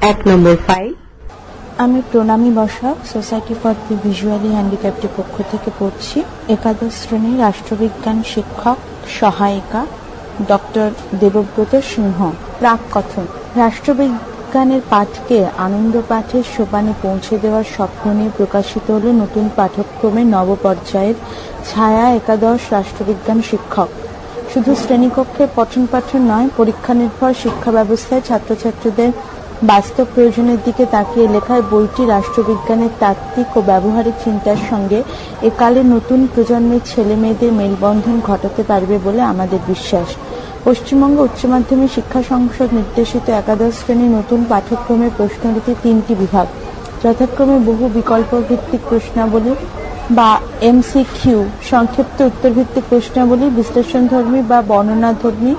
1 নম্বর file. আমি প্রণামী বসা, society for the visually হ্যান্ডিক্যাপ্টের পক্ষ থেকে পড়ছি। একাদশ শ্রেণীর রাষ্ট্রবিজ্ঞান শিক্ষক সহায়িকা ডক্টর দেবব্রত সিংহ। প্রাক কথন। রাষ্ট্রবিজ্ঞানের পাঠকে আনন্দ পাঠের সোপানে পৌঁছে দেওয়ার স্বপ্ন নিয়ে প্রকাশিত হল নতুন পাঠ্যক্রমের নবপর্যায়ের ছায়া একাদশ রাষ্ট্রবিজ্ঞান শিক্ষক। শুধু শ্রেণীকক্ষের পঠন পাঠন নয়, পরীক্ষা নির্ভর শিক্ষা ব্যবস্থায় ছাত্রছাত্রীদের বাস্তব প্রয়োজনের দিকে তাকিয়ে লেখায় বইটি রাষ্ট্রবিজ্ঞানের তাত্ত্বিক ও ব্যবহারিক চিন্তার সঙ্গে একালে নতুন প্রজন্মের ছেলে মেয়েদের মেলবন্ধন ঘটাতে পারবে বলে আমাদের বিশ্বাস। পশ্চিমবঙ্গ উচ্চ মাধ্যমিক শিক্ষা সংসদ নির্দেশিত একাদশ শ্রেণীর নতুন পাঠ্যক্রমের প্রশ্নরীতি 3টি বিভাগ, যথাক্রমে বহু বিকল্প ভিত্তিক প্রশ্নাবলী বা MCQ, সংক্ষিপ্ত উত্তর ভিত্তিক প্রশ্নাবলী, বিশ্লেষণধর্মী বা বর্ণনাধর্মী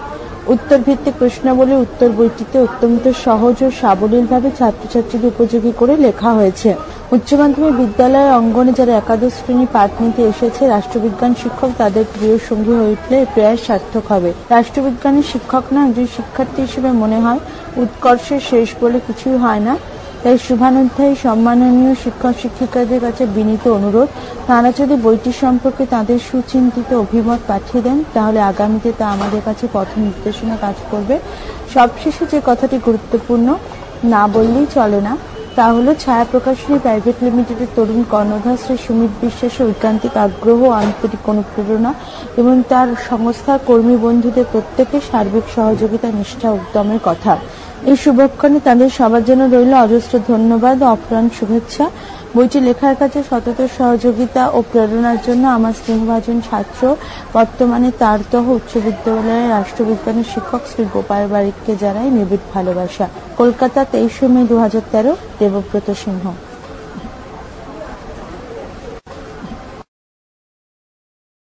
উত্তর ভিত্তিক প্রশ্নাবলী। উত্তর বইটিতে অত্যন্ত সহজ ও সাবলীলভাবে ছাত্রছাত্রীদের উপযোগী করে লেখা হয়েছে। উচ্চ মাধ্যমিক বিদ্যালয়ের অঙ্গনে যারা একাদশ শ্রেণী পাঠ নিতে এসেছে, রাষ্ট্রবিজ্ঞান শিক্ষক তাদের প্রিয় সঙ্গী হয়ে উঠলে এই প্রয়াস সার্থক হবে। রাষ্ট্রবিজ্ঞানের শিক্ষক না, একজন শিক্ষার্থী হিসেবে মনে হয় উৎকর্ষের শেষ বলে কিছুই হয় না। তাই শুভানুধ্যায়ী সম্মাননীয় শিক্ষক শিক্ষিকাদের কাছে বিনীত অনুরোধ, তাঁরা যদি বইটি সম্পর্কে তাদের সুচিন্তিত অভিমত পাঠিয়ে দেন, তাহলে আগামীতে তা আমাদের কাছে পথ নির্দেশনা কাজ করবে। সবশেষে যে কথাটি গুরুত্বপূর্ণ না বললেই চলে না, তা হলো ছায়া প্রকাশনী প্রাইভেট লিমিটেডের তরুণ কর্ণধার শ্রী সুমিত বিশ্বাসের ঐকান্তিক আগ্রহ, আন্তরিক অনুপ্রেরণা এবং তার সংস্থার কর্মী বন্ধুদের প্রত্যেকের সার্বিক সহযোগিতা, নিষ্ঠা, উদ্যমের কথা। এই শুভক্ষণে তাদের সবার জন্য রইল অজস্র ধন্যবাদ ও অপ্রাণ শুভেচ্ছা। বইটি লেখার কাছে সতত সহযোগিতা ও প্রেরণার জন্য আমার স্নেহভাজন ছাত্র, বর্তমানে তারতহ উচ্চ বিদ্যালয়ের রাষ্ট্রবিজ্ঞানের শিক্ষক শ্রী গোপাল বারিককে জানাই নিবিড় ভালোবাসা। কলকাতা, 23 মে 2013। দেবব্রত সিংহ।